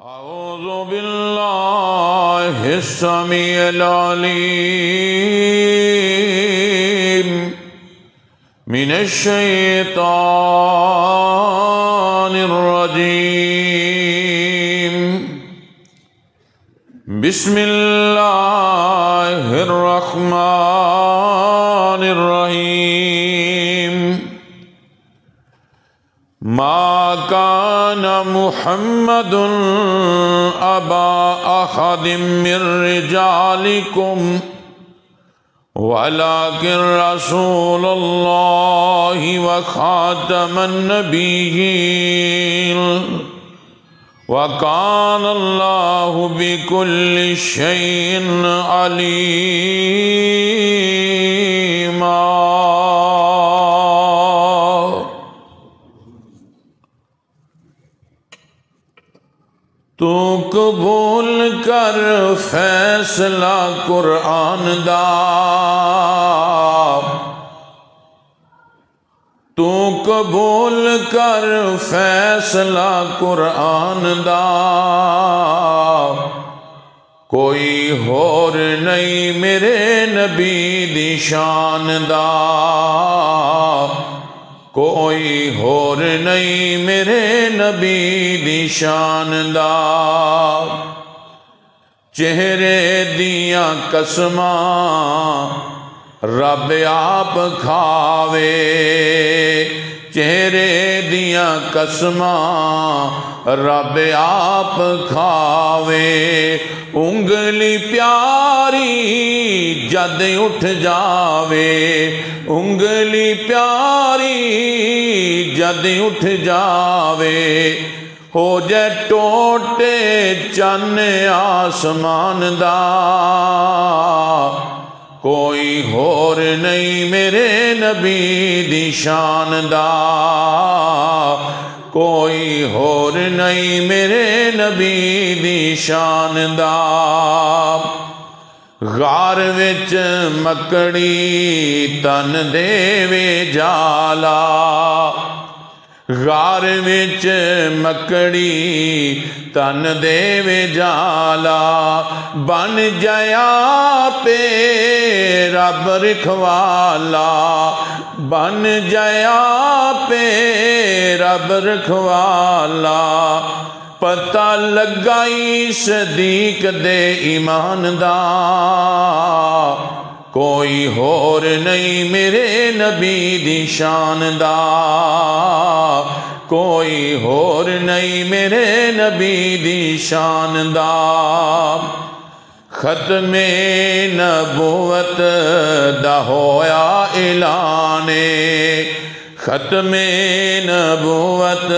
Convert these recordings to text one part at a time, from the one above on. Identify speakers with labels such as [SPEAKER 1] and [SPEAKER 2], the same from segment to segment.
[SPEAKER 1] اعوذ باللہ السمیع العلیم من الشیطان الرجیم بسم اللہ الرحمن الرحیم ما كان محمد أبا أحد من رجالكم ولكن رسول الله وخاتم النبيين وكان الله بكل شيء عليما۔ تو قبول کر فیصلہ قرآن دا، تو قبول کر فیصلہ قرآن دا، کوئی ہور نہیں میرے نبی دی شان دا، کوئی ہور نہیں میرے نبی دی شان دا۔ چہرے دیاں قسماں رب آپ کھاوے، چہرے دیاں قسماں رب آپ کھاوے، انگلی پیاری جد اٹھ جاوے، انگلی پیاری جد اٹھ جاوے، ہو جائے ٹوٹے چن آسمان دا، کوئی ہور نہیں میرے نبی دی شان دا، کوئی ہور نہیں میرے نبی دی شان دا۔ غار وچ مکڑی تن دیوے جالا، غار وچ مکڑی تن دیوے جالا، بن جایا پہ رب رکھوالا، بن جایا پہ رب رکھوالا، پتہ لگائی صدیق دے ایمان دا، کوئی ہور نہیں میرے نبی دی شان دا، کوئی ہور نہیں میرے نبی دی شان دا۔ ختم نبوت دا ہویا اعلانے، ختم نبوت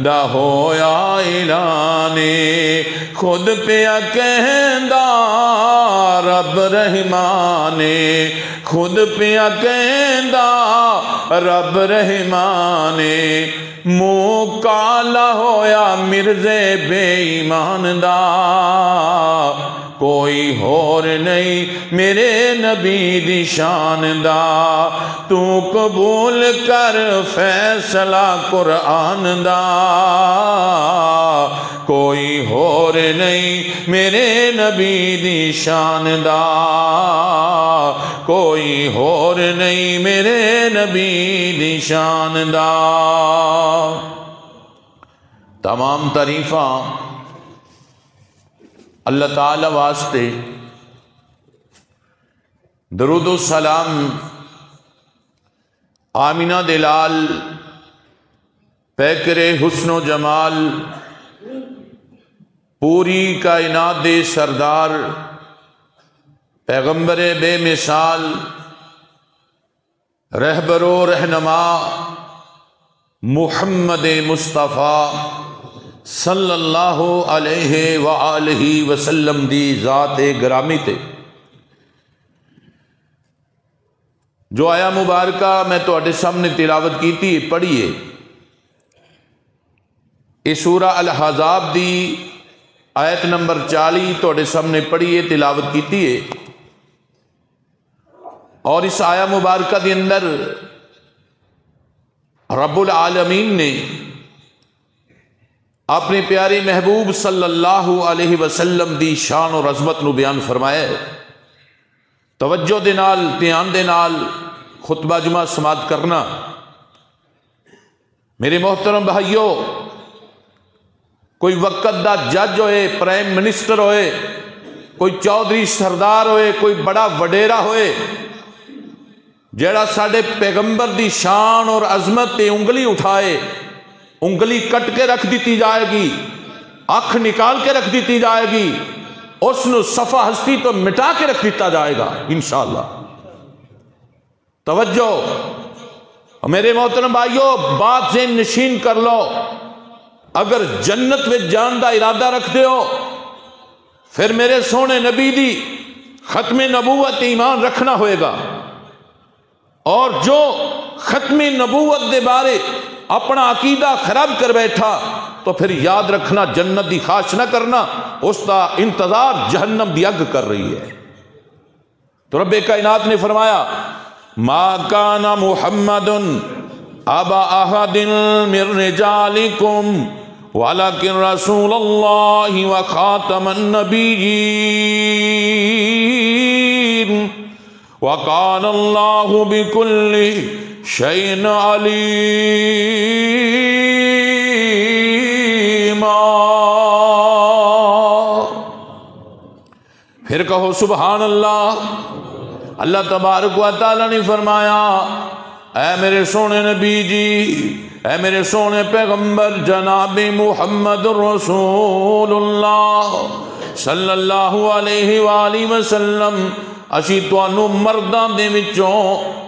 [SPEAKER 1] دا ہویا اعلانے، خود پیا کہندا رب رحمانے، خود پیا کہندا رب رحمانے، منہ کالا ہویا مرزے بے ایمان دا، کوئی ہور نہیں میرے نبی دی شان دا، تو قبول کر فیصلہ قرآن دا، کوئی ہور نہیں میرے نبی دی شان دا، کوئی ہور نہیں میرے نبی دی شان دا۔ تمام تعریفاں اللہ تعالی واسطے، درود و سلام آمینہ دلال پیکر حسن و جمال پوری کائنات دے سردار پیغمبر بے مثال رہبر و رہنما محمد مصطفیٰ صلی اللہ علیہ وآلہ وسلم دی ذات گرامی تے، جو آیا مبارکہ میں تواڈے سامنے تلاوت کیتی پڑھیے، اس سورہ الاحزاب دی آیت نمبر 40 تواڈے سامنے پڑھیے تلاوت کیتی ہے، اور اس آیا مبارکہ دے اندر رب العالمین نے اپنے پیارے محبوب صلی اللہ علیہ وسلم دی شان اور عظمت نو بیان فرمایا ہے۔ توجہ دے نال، دھیان دے نال خطبہ جمعہ سماعت کرنا۔ میرے محترم بھائیو، کوئی وقت دا جج ہوئے، پرائم منسٹر ہوئے، کوئی چودھری سردار ہوئے، کوئی بڑا وڈیرا ہوئے، جیڑا ساڈے پیغمبر دی شان اور عظمت تے انگلی اٹھائے، انگلی کٹ کے رکھ دیتی جائے گی، اکھ نکال کے رکھ دیتی جائے گی، اس نو صفحہ ہستی تو مٹا کے رکھ دیتا جائے گا انشاءاللہ۔ توجہ میرے محترم بھائیو، بات ذہن نشین کر لو، اگر جنت میں جان دا ارادہ رکھتے ہو پھر میرے سونے نبی دی ختم نبوت ایمان رکھنا ہوئے گا، اور جو ختم نبوت دے بارے اپنا عقیدہ خراب کر بیٹھا تو پھر یاد رکھنا جنت دی خواہش نہ کرنا، اس کا انتظار جہنم دی اگ کر رہی ہے۔ تو رب کائنات نے فرمایا ما کان محمد ابا احد من رجالکم ولکن رسول اللہ وخاتم النبیین وکان اللہ بکل شیء علیما۔ پھر کہو سبحان اللہ۔ اللہ تبارک و تعالیٰ نے فرمایا اے میرے سونے نبی جی، اے میرے سونے پیغمبر جناب محمد رسول اللہ صلی اللہ علیہ وآلہ وسلم، اسی تانوں مرداں دے وچوں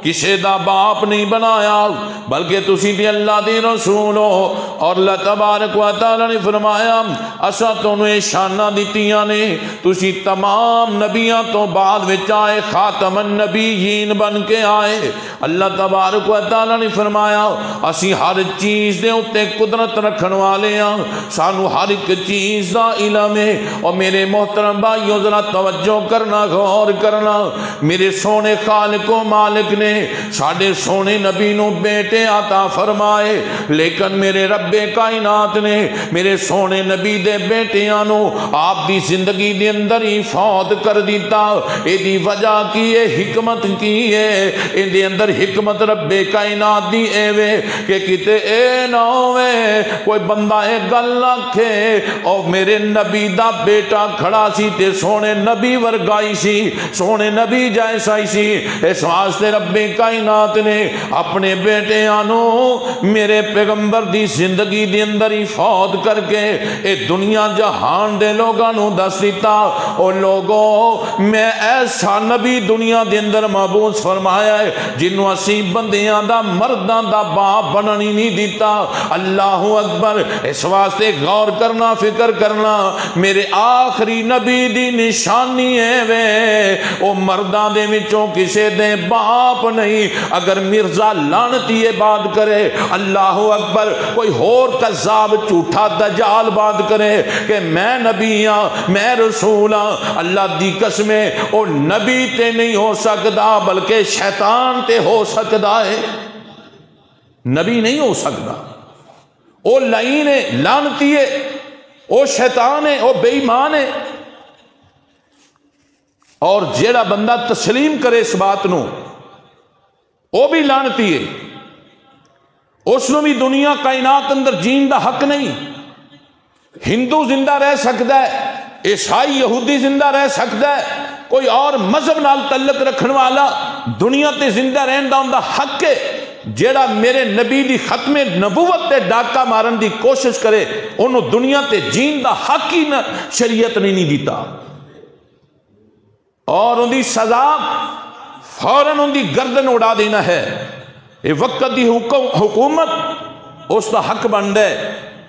[SPEAKER 1] کسے دا باپ نہیں بنایا، بلکہ تسی تے اللہ دی رسول ہو۔ اور اللہ تبارک و تعالی نے فرمایا اساں تانوں اے شاناں دتیاں نے، تسی تمام نبیاں تو بعد وچ آئے، خاتم النبیین بن کے آئے۔ اللہ تبارک و تعالی نے فرمایا اسی ہر چیز دے اوتے قدرت رکھن والے ہاں، سانوں ہر ایک چیز دا علم ہے۔ اور میرے محترم بھائیو ذرا توجہ کرنا، غور کرنا، میرے سونے خالق و مالک نے ساڈے سونے نبی نو بیٹے عطا فرمائے، لیکن میرے رب کائنات نے میرے سونے نبی دے بیٹیاں نو آپ دی زندگی دے اندر ہی فوت کر دیتا۔ اے دی وجہ کی ہے، حکمت کی ہے، ان دے اندر حکمت رب کائنات دی اے وے کہ کتے اے نہ ہوئے کوئی بندہ اے گل آکھے او میرے نبی دا بیٹا کھڑا سی تے سونے نبی ورگائی سی، سونے نبی جیسا ہی سی۔ اس واسطے رب کائنات نے اپنے بیٹیاں نو میرے پیغمبر دی زندگی دے اندر ہی فوت کر کے اے دنیا جہان دے لوگاں نو دس دیتا او لوگوں میں ایسا نبی دنیا دے اندر مبعوث فرمایا ہے جنوں اسی بندیاں دا مرداں دا باپ بنن ہی نہیں دیتا۔ اللہ اکبر۔ اس واسطے غور کرنا، فکر کرنا، میرے آخری نبی دی نشانی ہے وے او مرداں دے وچوں کسے دے باپ نہیں۔ اگر مرزا لعنتی یہ بات کرے، اللہ اکبر، کوئی اور کذاب جھوٹا دجال بات کرے کہ میں نبی ہاں، میں رسول ہاں، اللہ دی قسمیں او نبی تے نہیں ہو سکتا بلکہ شیطان تے ہو سکتا ہے، نبی نہیں ہو سکتا۔ او لعین ہے، لعنتی ہے، او شیطان ہے، او بے ایمان ہے۔ اور جیڑا بندہ تسلیم کرے اس بات نو وہ بھی لعنتی ہے، اس نو بھی دنیا کائنات اندر جین دا حق نہیں۔ ہندو زندہ رہ سکتا ہے، عیسائی یہودی زندہ رہ سکتا ہے، کوئی اور مذہب نال تعلق رکھن والا دنیا تے زندہ رہن دا ان دا حق ہے۔ جیڑا میرے نبی دی ختم نبوت تے ڈاکہ مارن دی کوشش کرے انہوں دنیا تے جین دا حق ہی نہ شریعت نہیں دیتا، اور ان دی سزا فوراً ان دی گردن اڑا دینا ہے۔ یہ وقت دی حکومت اس دا حق بنتا ہے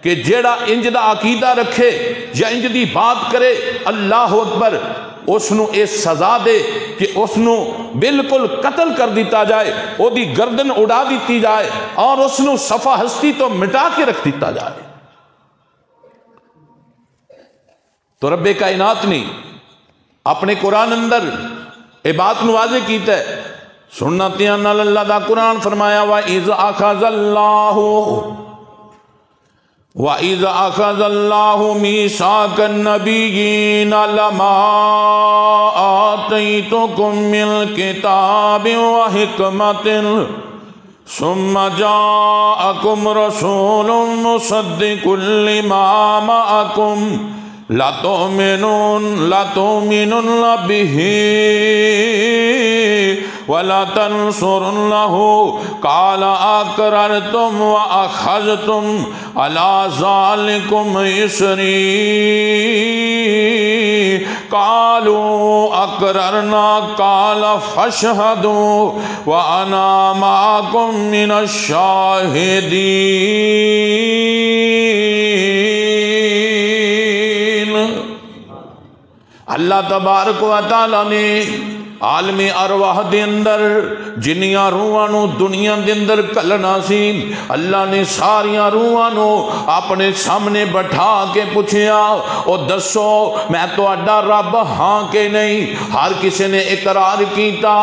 [SPEAKER 1] کہ جیڑا انج دا عقیدہ رکھے یا انج دی بات کرے، اللہ اکبر، اس نو اس سزا دے کہ اس نو بالکل قتل کر دیتا جائے، او دی گردن اڑا دیتی جائے اور اس نو صفحہ ہستی تو مٹا کے رکھ دیتا جائے۔ تو رب کائنات نے اپنے قرآن اندر اے بات نو واضح کیتا ہے۔ سننا تیان اللہ دا قرآن فرمایا وَإِذْ أَخَذَ اللَّهُ وَإِذَا أَخَذَ اللَّهُ مِيثَاقَ النَّبِيِّينَ لَمَا آتَيْتُكُم مِّنَ الْكِتَابِ وَحِكْمَةٍ ثُمَّ جَاءَكُمْ رَسُولٌ مُصَدِّقٌ لِّمَا مَعَكُمْ لَتُؤْمِنُنَّ بِهِ وَلَتَنْصُرُنَّهُ قَالَ أَقْرَرْتُمْ وَأَخَذْتُمْ عَلَى ذَلِكُمْ إِصْرِي قَالُوا أَقْرَرْنَا قَالَ فَاشْهَدُوا وَأَنَا مَعَكُمْ مِنَ الشَّاهِدِينَ۔ اللہ تبارک و تعالی نے عالم ارواح دے اندر جنیاں روحاں نو دنیا دے اندر کلنا سی، اللہ نے ساریاں روحاں نو اپنے سامنے بٹھا کے پوچھیا او دسو میں تہاڈا رب ہاں کہ نہیں؟ ہر کسی نے اقرار کیتا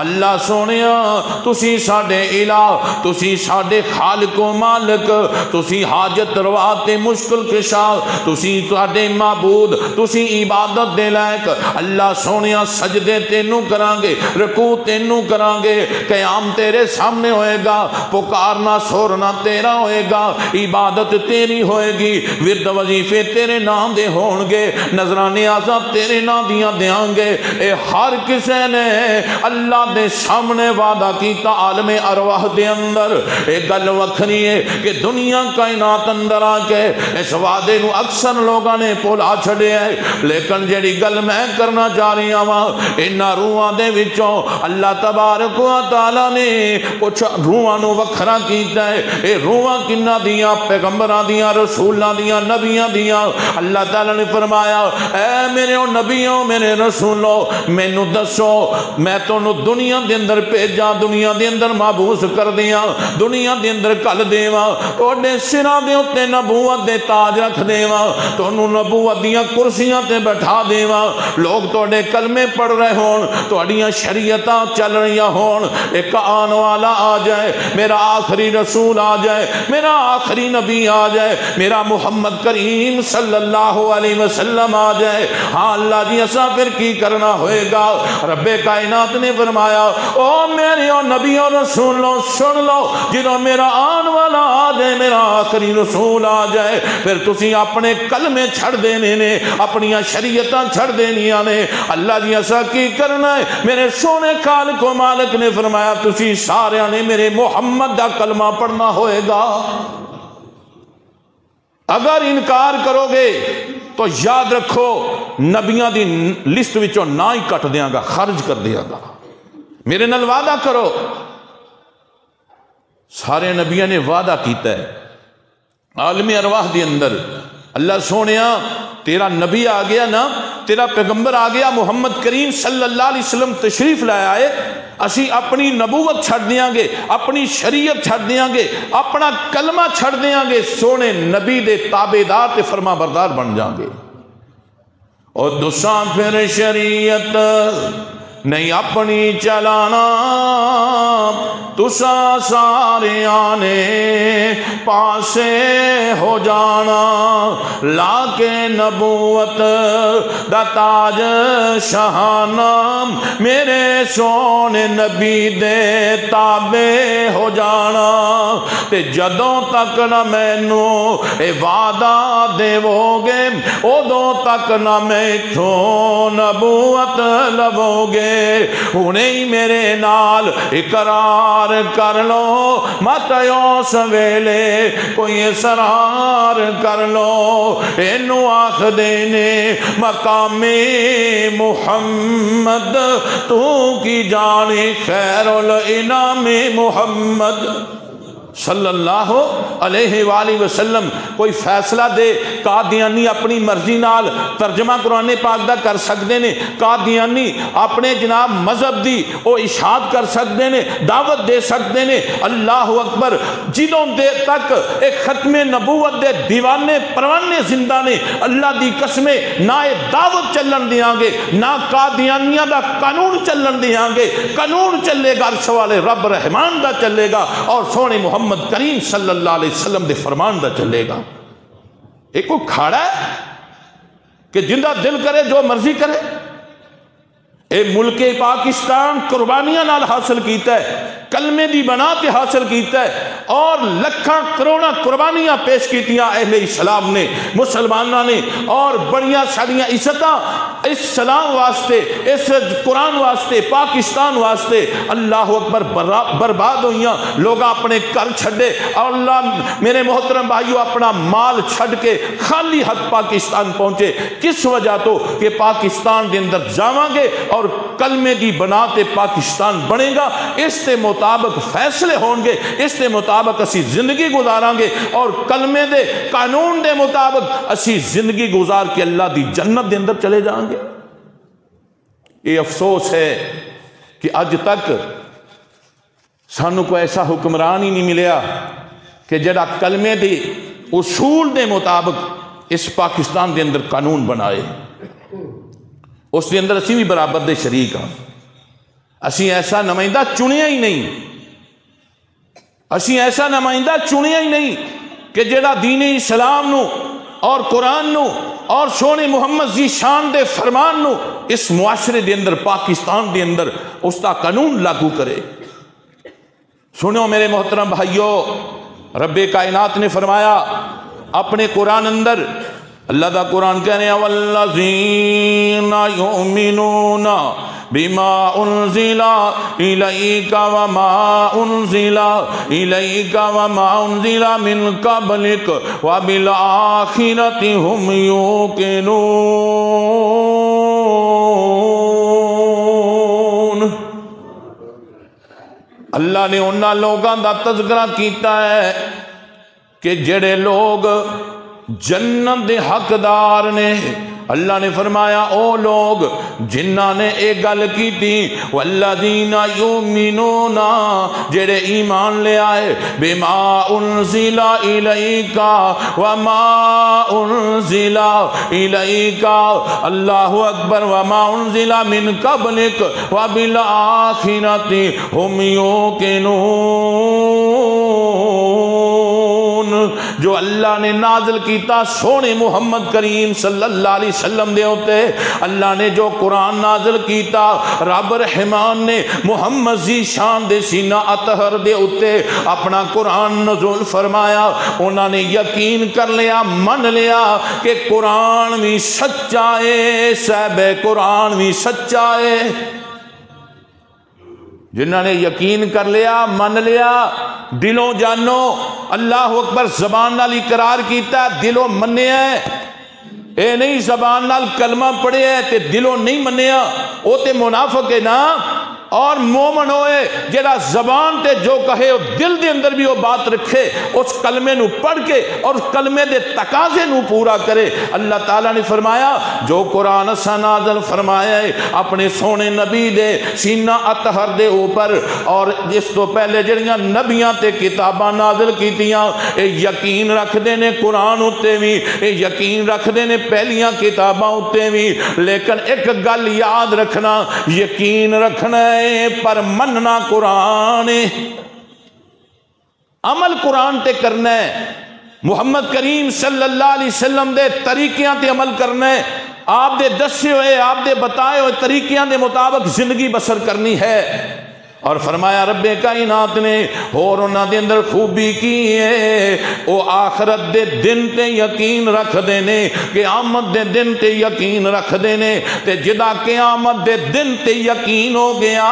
[SPEAKER 1] اللہ سونیا تسی ساڈے الہ، تسی ساڈے خالق و مالک، تسی حاجت روا تے مشکل کشا، تسی ساڈے معبود، تسی عبادت دے لائق۔ اللہ سونیا سجدے تینوں کران گے، رکوع تینوں کران گے، قیام تیرے سامنے ہوئے گا، پکارنا سورنا تیرا ہوئے گا، عبادت تیری ہوئے گی، ورد وظیفے تیرے نام دے ہون گے، نذرانے آزاد تیرے نام دیاں دیاں گے۔ اے ہر کسے نے اللہ دے سامنے وعدہ کیتا عالم ارواح دے اندر۔ ایک گل وکھری ہے کہ دنیا کائنات اندر آ کے اس وعدے نو اکثر لوگاں نے بھلا چھڈیا ہے، لیکن جیڑی گل میں کرنا چاہ رہی ہوں انہاں روحاں دے وچوں اللہ تبارک و تعالی نے کچھ روحاں نو وکھرا کیتا ہے۔ اے روحاں کنہاں دیاں؟ پیغمبراں دیاں، رسولاں دیاں، نبیاں دیاں۔ اللہ تعالی نے فرمایا اے میرے نبیوں میرے رسولوں مینوں دسو میں تانوں دنیا دے اندر بھیجاں، دنیا دے اندر مبعوث کر دیاں، دنیا دے اندر کل دیواں، تہاڈے سراں دے اوتے نبوت دے تاج رکھ دیواں، تانوں نبوت دیاں کرسیاں تے بٹھا دیواں، لوگ تہاڈے کلمے پڑھ رہے ہون، تہاڈیاں شریعتاں چل رہی ہون، ایک آن والا آ جائے، میرا آخری رسول آ جائے، میرا آخری نبی آ جائے، میرا محمد کریم صلی اللہ علیہ وسلم آ جائے، ہاں اللہ جی اسا پھر کی کرنا ہوئے گا؟ رب کائنات نے فرمایا او میرے نبی اور رسولوں سن لو، جدوں میرا آن والا آ جائے، میرا آخری رسول آ جائے، پھر تسی اپنے کلمے چھڑ دینے نے، اپنیاں شریعتاں چھڑ دینیاں نے۔ اللہ جی اسا کی کرنا ہے؟ میرے سونے خالق و مالک نے فرمایا تسی سارے نے میرے محمد دا کلمہ پڑھنا ہوئے گا۔ اگر انکار کرو گے تو یاد رکھو نبیاں دی لسٹ وچوں نہ ہی کٹ دیاں گا، خارج کر دیا گا۔ میرے نال وعدہ کرو، سارے نبیاں نے وعدہ کیتا ہے عالم ارواح دی اندر اللہ سونیا تیرا نبی آ گیا نا، تیرا پیغمبر آ گیا، محمد کریم صلی اللہ علیہ وسلم تشریف لایا ہے، اسی اپنی نبوت چھڑ دیاں گے، اپنی شریعت چھڑ دیاں گے، اپنا کلمہ چھڑ دیاں گے، سونے نبی دے تابعدار تے فرما بردار بن جاؤں گے۔ اور دوساں پھر شریعت نہیں اپنی چلانا، تسا سارے آنے پاسے ہو جانا، لا کے نبوت دا تاج شہانہ، میرے سونے نبی دے تابع ہو جانا، تے جدوں تک نہ مینو اے وعدہ دیو گے، ادوں تک نہ میتھوں نبوت لو گے۔ انہیں میرے نال اقرار کر لو، مت اس ویلے کوئی اصرار کر لو، اینو آخ دینے مقام محمد تو کی جانی خیر الانام محمد صلی اللہ علیہ وآلہ وسلم۔ کوئی فیصلہ دے قادیانی اپنی مرضی نال ترجمہ قرآن پاک دا کر سکتے نے، قادیانی اپنے جناب مذہب دی او اشاعت کر سکتے نے، دعوت دے سکتے نے۔ اللہ اکبر، جدوں دے تک ایک ختم نبوت دے دیوانے پروانے زندہ نے، اللہ دی قسمیں نہ دعوت چلن دیاں گے، نہ قادیانیاں دا قانون چلن دیاں گے۔ قانون چلے گا عرش والے رب رحمان دا چلے گا، اور سونے محمد کریم صلی اللہ علیہ وسلم دے فرمان دا چلے گا۔ ایک کوئی کھاڑا ہے کہ جندہ دل کرے جو مرضی کرے؟ اے ملک پاکستان قربانیاں نال حاصل کیتا ہے، کلمے دی بنا تے حاصل کیتا ہے، اور لکھاں کروڑاں قربانیاں پیش کیتیاں اہل اسلام نے، مسلمانوں نے، اور بڑیاں ساڑیاں عزتاں اس سلام واسطے، اس قرآن واسطے، پاکستان واسطے اللہ اکبر برباد ہوئیاں، لوگ اپنے گھر چھڑے، اور اللہ میرے محترم بھائیو اپنا مال چھڑ کے خالی ہاتھ پاکستان پہنچے، کس وجہ تو کہ پاکستان دے اندر جاواں گے اور کلمے دی بنا تے پاکستان بنے گا، اس کے مطابق فیصلے ہون گے، اس کے مطابق اسی زندگی گزاراں گے، اور کلمے دے قانون دے مطابق اسی زندگی گزار کے اللہ دی جنت دے اندر چلے جائیں گے۔ یہ افسوس ہے کہ اج تک سانو کوئی ایسا حکمران ہی نہیں ملیا کہ جڑا کلمے دے اصول دے مطابق اس پاکستان دے اندر قانون بنائے، اس دے اندر اسی بھی برابر دے شریک ہاں۔ اسی ایسا نمائندہ چنیا ہی نہیں، اسی ایسا نمائندہ چنیا ہی نہیں کہ جڑا دین اسلام نو اور قرآن نو اور سونے محمد ذی شان دے فرمان نو اس معاشرے دے اندر، پاکستان دے اندر اس کا قانون لاگو کرے۔ سنو میرے محترم بھائیو، رب کائنات نے فرمایا اپنے قرآن اندر، اللہ دا قرآن کہنے ہیں والذین یؤمنون بما انزل الیک وما انزل الیک وما انزل من قبلک وبالآخرۃ هم یوقنون۔ اللہ نے انہاں لوگاں دا تذکرہ کیتا ہے کہ جڑے لوگ جنت دے حقدار نے، اللہ نے فرمایا او لوگ جنہاں نے ایک گل کی تھی والذین یؤمنون، جڑے ایمان لے آئے بما انزل الیک وما انزل الیک، اللہ اکبر، وما انزل من قبلک وبالآخرۃ هم یوقنون۔ جو اللہ نے نازل کیتا سونے محمد کریم صلی اللہ علیہ وسلم دے ہوتے، اللہ نے جو قرآن نازل کیتا رب رحمان نے محمد ذی شان دے سینہ اطہر دے ہوتے اپنا قرآن نزول فرمایا، انہوں نے یقین کر لیا، من لیا کہ قرآن بھی سچا ہے، صاحب قرآن بھی سچا ہے۔ جنہوں نے یقین کر لیا، من لیا، دلوں جانو، اللہ اکبر، زبان نال اقرار کیتا ہے، دلوں منیا ہے، اے نہیں زبان نال کلمہ پڑھے ہے تے دلوں نہیں منیا، او تے منافق ہے نا۔ اور مومن ہوئے جڑا زبان تے جو کہے دل دے اندر بھی وہ بات رکھے، اس کلمے نو پڑھ کے اور کلمے دے تقاضے نو پورا کرے۔ اللہ تعالیٰ نے فرمایا جو قرآن اساں نازل فرمایا ہے اپنے سونے نبی دے سینہ اطہر دے اوپر، اور جس تو پہلے جڑیاں نبیاں تے کتاباں نازل کیتیاں، اے یقین رکھ دینے قرآن اتے بھی، اے یقین رکھ دینے پہلیاں کتاباں اتے بھی، لیکن ایک گل یاد رکھنا، یقین رکھنا ہے پر مننا قرآن، عمل قرآن تے کرنا ہے، محمد کریم صلی اللہ علیہ وسلم دے طریقیاں تے عمل کرنا ہے، آپ دے دسے ہوئے، آپ دے بتائے ہوئے طریقیاں دے مطابق زندگی بسر کرنی ہے۔ اور فرمایا رب کائنات نے اور انہاں دے اندر خوبی کی ہے، او آخرت دے دن تے یقین رکھ دینے، قیامت دے دن تے یقین رکھ دینے، تے جدا قیامت دے دن تے یقین ہو گیا،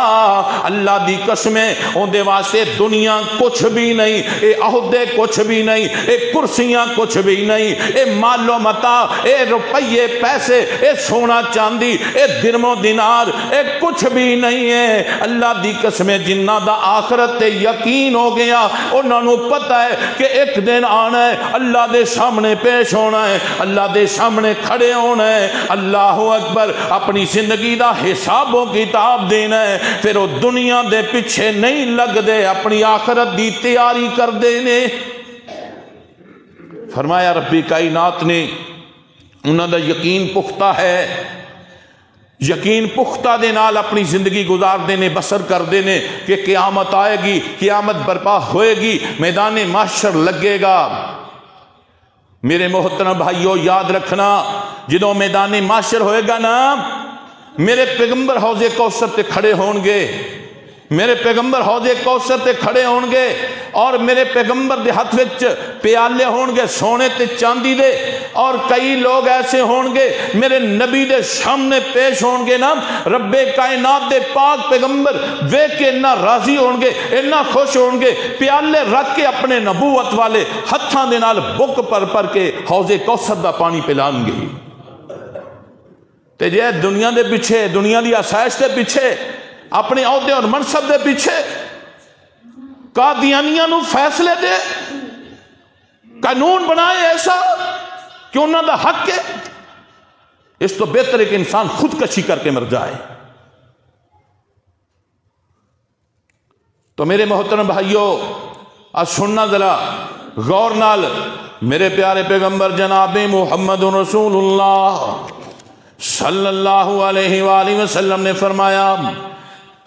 [SPEAKER 1] اللہ دی قسمیں ان دے واسطے دنیا کچھ بھی نہیں، اے عہدے کچھ بھی نہیں، اے کرسیاں کچھ بھی نہیں، اے مال و متاع، اے روپیے پیسے، اے سونا چاندی، اے درم و دینار، اے کچھ بھی نہیں ہے۔ اللہ دی قسم میں جنہ دا آخرت تے یقین ہو گیا، انہوں نے پتہ ہے کہ ایک دن آنا ہے، اللہ دے سامنے پیش ہونا ہے، اللہ دے سامنے کھڑے ہونا ہے، اللہ اکبر، اپنی زندگی دا حساب و کتاب دینا ہے، پھر وہ دنیا دے پیچھے نہیں لگ دے، اپنی آخرت دی تیاری کر دینے۔ فرمایا ربی کائنات نے انہوں دا یقین پختہ ہے، یقین پختہ دے نال اپنی زندگی گزار دینے، بسر کر دینے کہ قیامت آئے گی، قیامت برپا ہوئے گی، میدان محشر لگے گا۔ میرے محترم بھائیو یاد رکھنا، جدوں میدان معاشر ہوئے گا نا، میرے پیغمبر حوض کوثر تے کھڑے ہون گے، میرے پیغمبر حوض کوثر تے کھڑے ہون گے، اور میرے پیغمبر دے ہاتھ وچ پیالے ہون گے سونے تے چاندی دے، اور کئی لوگ ایسے ہون گے میرے نبی دے سامنے پیش ہون گے نا، رب کائنات دے پاک پیغمبر ویکھ کے اتنا راضی ہون گے، اتنا خوش ہون گے، پیالے رکھ کے اپنے نبوت والے ہتھاں دے نال بک پر کے حوض کوثر دا پانی پلان گے۔ تے جے دنیا دے پیچھے، دنیا دی آسائش دے پیچھے، اپنے عہدے اور منصب دے پیچھے قادیانیاں نو فیصلے دے قانون بنائے ایسا کہ انہاں دا حق ہے، اس تو بہتر ہے کہ انسان خودکشی کر کے مر جائے۔ تو میرے محترم بھائیو، آج سننا ذرا غور نال، میرے پیارے پیغمبر جناب محمد رسول اللہ صلی اللہ علیہ وآلہ وسلم نے فرمایا،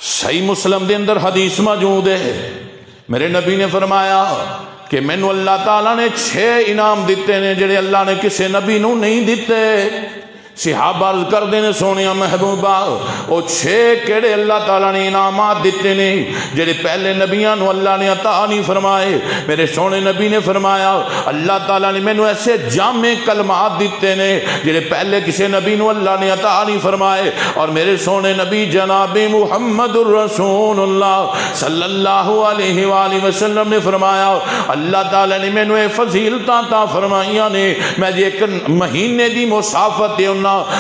[SPEAKER 1] صحیح مسلم دے اندر حدیث موجود ہے، میرے نبی نے فرمایا کہ مینوں اللہ تعالیٰ نے 6 انعام دیتے نے جڑے اللہ نے کسے نبی نو نہیں دیتے۔ صحابہ عرض کر دینے سونیا محبوبہ، او 6 کیڑے اللہ تعالیٰ نے انعامات دیتے نے جڑے پہلے نبیاں نو اللہ نے عطا نہیں فرمائے۔ میرے سونے نبی نے فرمایا اللہ تعالیٰ نے مینوں ایسے جامع کلمات دیتے نے جڑے پہلے کسے نبی نو اللہ نے عطا نہیں فرمائے۔ اور میرے سونے نبی جناب محمد الرسول اللہ صلی اللہ علیہ وآلہ وسلم نے فرمایا اللہ تعالیٰ نے مینوں اے فضیلتاں عطا فرمائیاں نے، میں جے ایک مہینے دی مسافت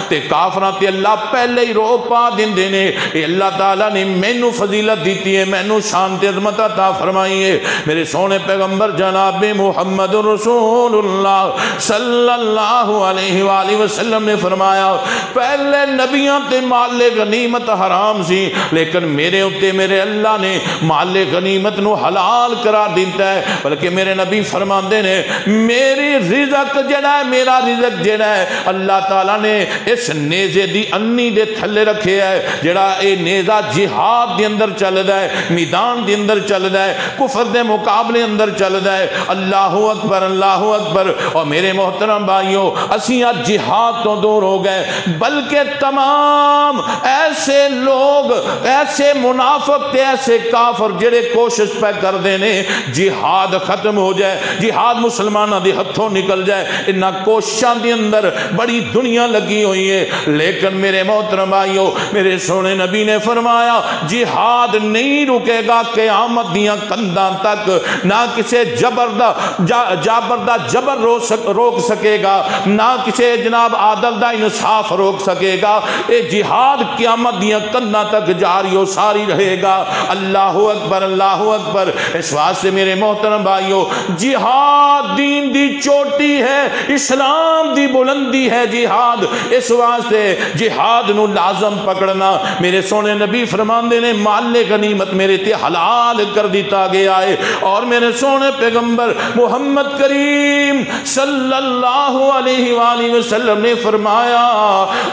[SPEAKER 1] تے کافراں تے اللہ پہلے ہی رو پا دیندے نے، اے اللہ تعالیٰ نے مینوں فضیلت دیتی ہے، مینوں شان تے عظمت عطا فرمائی ہے۔ میرے سونے پیغمبر جناب محمد رسول اللہ صلی اللہ علیہ وآلہ وسلم نے فرمایا پہلے نبیاں تے مال غنیمت حرام سی، لیکن میرے اتے میرے اللہ نے مال غنیمت نو حلال قرار دیتا ہے، بلکہ میرے نبی فرماندے نے میری رزق جڑا ہے، میرا رزق جڑا ہے اللہ تعالیٰ نے اس نیزے دی انی دے تھلے رکھے ہے، جڑا اے نیزہ جہاد دے اندر چلدا ہے، میدان دے اندر چلدا ہے، کفر دے مقابلے اندر چلدا ہے۔ اللہ اکبر، اللہ اکبر۔ اور میرے محترم بھائیوں، اسی آج جہاد تو دور ہو گئے، بلکہ تمام ایسے لوگ، ایسے منافق تے ایسے کافر جڑے کوشش پہ کر دینے جہاد ختم ہو جائے، جہاد مسلمانہ دے ہتھوں نکل جائے، انہاں کوششاں دے اندر بڑی دنیا لگی ہوئی ہے، لیکن میرے محترم بھائیو میرے سونے نبی نے فرمایا جہاد نہیں رکے گا قیامت دیاں کنداں تک، نہ کسے جابر دا جبر روک سکے گا، نہ کسے جناب عادل دا انصاف روک سکے گا، اے جہاد قیامت دیاں کنداں تک جاری و ساری رہے گا۔ اللہ اکبر، اللہ اکبر۔ اس واسطے میرے محترم بھائیو جہاد دین دی چوٹی ہے، اسلام دی بلندی ہے جہاد، اس واسطے جہاد نو لازم پکڑنا۔ میرے سونے نبی فرماندے نے مال غنیمت میرے تے حلال کر دیتا گیا ہے، اور میرے سونے پیغمبر محمد کریم صلی اللہ علیہ وآلہ وسلم نے فرمایا،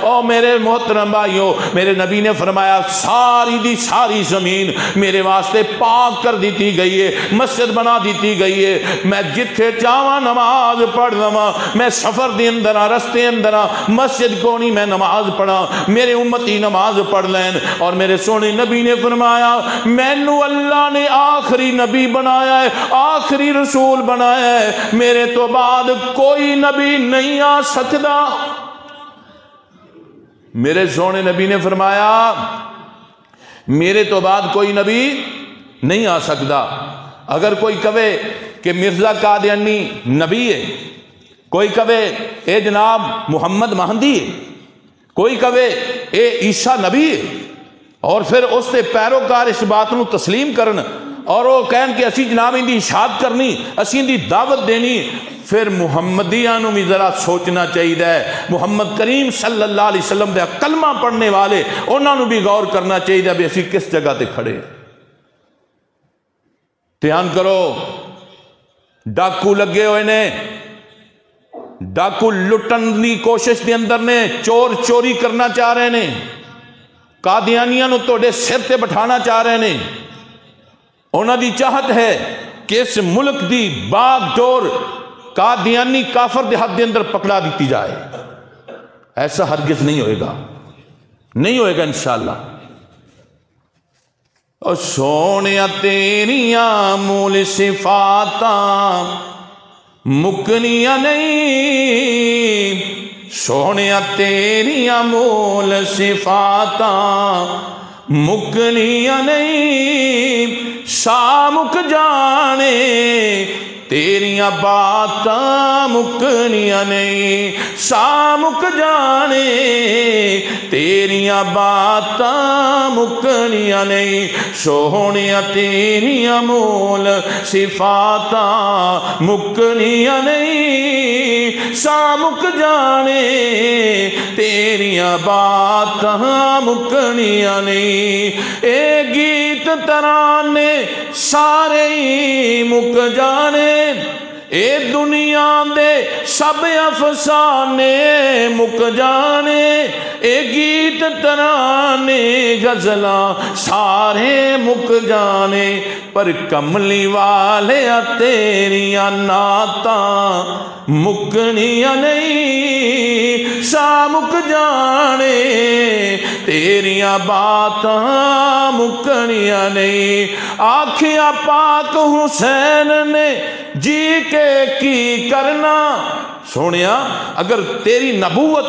[SPEAKER 1] او میرے محترم بھائیو میرے نبی نے فرمایا ساری دی ساری زمین میرے واسطے پاک کر دیتی گئی ہے، مسجد بنا دیتی گئی ہے، میں جتھے چاہواں نماز پڑھ لواں، میں سفر دے اندر رستے اندر مسجد کو نہیں میں نماز پڑھا، میرے امتی نماز پڑھ لین۔ اور میرے سونے نبی نے فرمایا مینوں اللہ نے آخری نبی بنایا ہے، آخری رسول بنایا ہے، میرے تو بعد کوئی نبی نہیں آ سکتا۔ میرے سونے نبی نے فرمایا میرے تو بعد کوئی نبی نہیں آ سکتا۔ اگر کوئی کہے کہ مرزا قادیانی نبی ہے، کوئی کہے اے جناب محمد مہدی ہے، کوئی کہے اے عیسیٰ نبی ہے، اور پھر اس نے پیروکار اس بات نو تسلیم کرن اور وہ کہن کہ اسی جناب ان دی اشاعت کرنی، اسی ان دی دعوت دینی، پھر محمدیاں نو بھی ذرا سوچنا چاہیے ہے، محمد کریم صلی اللہ علیہ وسلم دے کلمہ پڑھنے والے انہاں نو بھی غور کرنا چاہیے بھی اسی کس جگہ تے کھڑے۔ دھیان کرو، ڈاکو لگے ہوئے نے، ڈاکو لٹن دی کوشش دے اندر نے، چور چوری کرنا چاہ رہے نے، قادیانیاں نو توڑے سر تے بٹھانا چاہ رہے نے، انہاں دی چاہت ہے کہ اس ملک دی باغ ڈور قادیانی کافر دے حد دے اندر پکڑا دیتی جائے، ایسا ہرگز نہیں ہوئے گا، نہیں ہوئے گا انشاءاللہ۔ او سونیا تیریاں مول صفاتاں مکنیاں نہیں، سونیا تیریاں مول صفاتاں مکنیاں نہیں، شاہ مک جانے تیریاں باتاں مکنیاں نہیں، شاہ مک جانے تیریاں باتاں مکنیاں نہیں، سونیا تیریاں مول صفاتاں مکنیاں نہیں، شاہ مک جانے تیریاں باتاں مکنیاں نہیں، اے گیت ترانے سارے ہی مک جانے، اے دنیا دے سب افسانے مک جانے، اے گیت ترانے غزلاں سارے مک جانے، پر کملی والے تیریاں نعتاں مکنیاں نہیں، شاہ مک جانے تیریاں باتاں مکنیاں نہیں۔ آکھیا پاک حسین نے جی کے کی کرنا، سونیا اگر تیری نبوت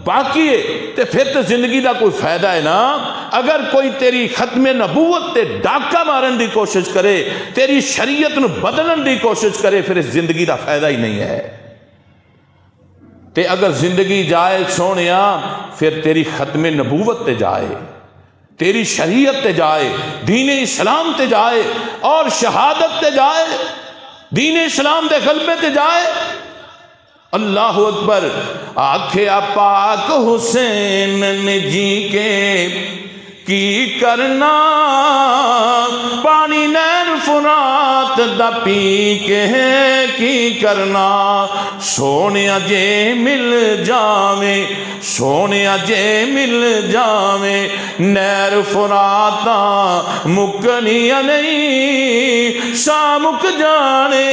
[SPEAKER 1] باقی ہے تو پھر تو زندگی دا کوئی فائدہ ہے نا، اگر کوئی تیری ختم نبوت تے ڈاکہ مارن دی کوشش کرے، تیری شریعت نو بدلن دی کوشش کرے، پھر اس زندگی دا فائدہ ہی نہیں ہے۔ تے اگر زندگی جائے سونیا پھر تیری ختم نبوت تے جائے، تیری شریعت تے جائے، دین اسلام تے جائے، اور شہادت تے جائے، دین اسلام دے غلبے تے جائے۔ اللہ اکبر۔ آکھیا پاک حسین نے جی کے کی کرنا، پانی نہر فرات دا پی کے کی کرنا، سونیا جے مل جاویں، سونیا جے مل جاویں، نہر فراتاں مکنیاں نہیں، شاہ مک جانے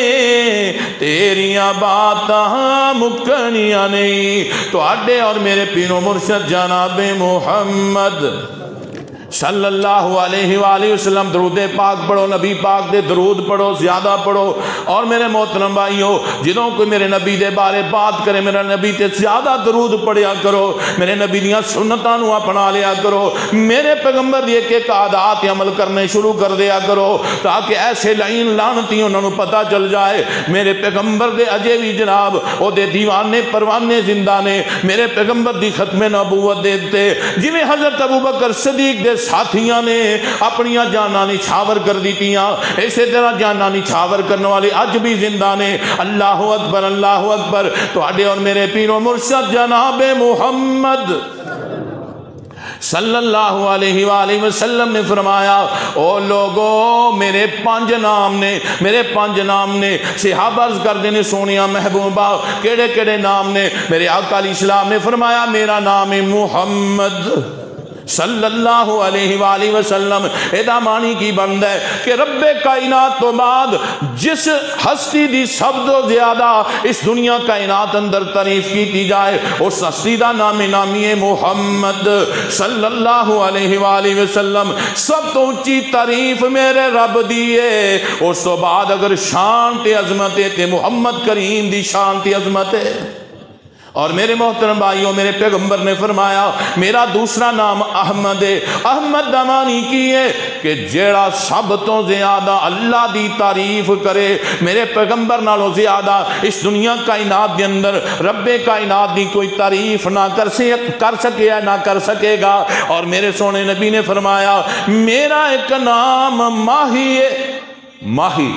[SPEAKER 1] تیریاں باتاں مکنیاں نہیں۔ تو آڈے اور میرے پیر و مرشد جناب محمد صلی اللہ علیہ وآلہ وسلم درود پاک پڑھو، نبی پاک دے درود پڑھو، زیادہ پڑھو۔ اور میرے محترم بھائیو، جدوں کوئی میرے نبی دے بارے بات کرے، میرا نبی تے زیادہ درود پڑھیا کرو، میرے نبی دیاں سنتاں نو اپنا لیا کرو، میرے پیغمبر دی ایک عادات عمل کرنے شروع کر دیا کرو، تاکہ ایسے لعین لعنتی انہاں نو پتہ چل جائے میرے پیغمبر دے اجے بھی جناب او دے دیوانے پروانے زندہ نے، میرے پیغمبر دی ختم نبوت دے تے جویں حضرت ابوبکر صدیق دے ساتھیاں نے اپنیاں جاناں نچھاور کر دیتیاں، اسی طرح جاناں نچھاور کرنے والے اج بھی زندہ نے۔ اللہ اکبر، اللہ اکبر۔ تو آڈے اور میرے پیر و مرشد جناب محمد صلی اللہ علیہ وآلہ وسلم نے فرمایا، او لوگو میرے 5 نام نے، میرے 5 نام نے۔ صحابہ عرض کر دینے سونیا محبوبہ کیڑے کیڑے نام نے؟ میرے آقا علیہ السلام نے فرمایا میرا نام محمد صلی اللہ علیہ وآلہ وسلم۔ ایدہ معنی کی بند ہے کہ رب کائنات تو بعد جس ہستی دی سب تو زیادہ اس دنیا کائنات اندر تعریف کی جائے، اس ہستی دا نام نامی محمد صلی اللہ علیہ وآلہ وسلم۔ سب تو اونچی تعریف میرے رب دیئے، اس تو بعد اگر شان تے عظمت ہے تے محمد کریم دی شان تے عظمت ہے۔ اور میرے محترم بھائیوں، میرے پیغمبر نے فرمایا میرا دوسرا نام احمد ہے۔ احمد دا معنی کی ہے کہ جیڑا سب تو زیادہ اللہ دی تعریف کرے، میرے پیغمبر نالوں زیادہ اس دنیا کائنات دے اندر رب کائنات دی کوئی تعریف نہ کر سکے یا نہ کر سکے گا۔ اور میرے سونے نبی نے فرمایا میرا ایک نام ماہی ہے، ماہی۔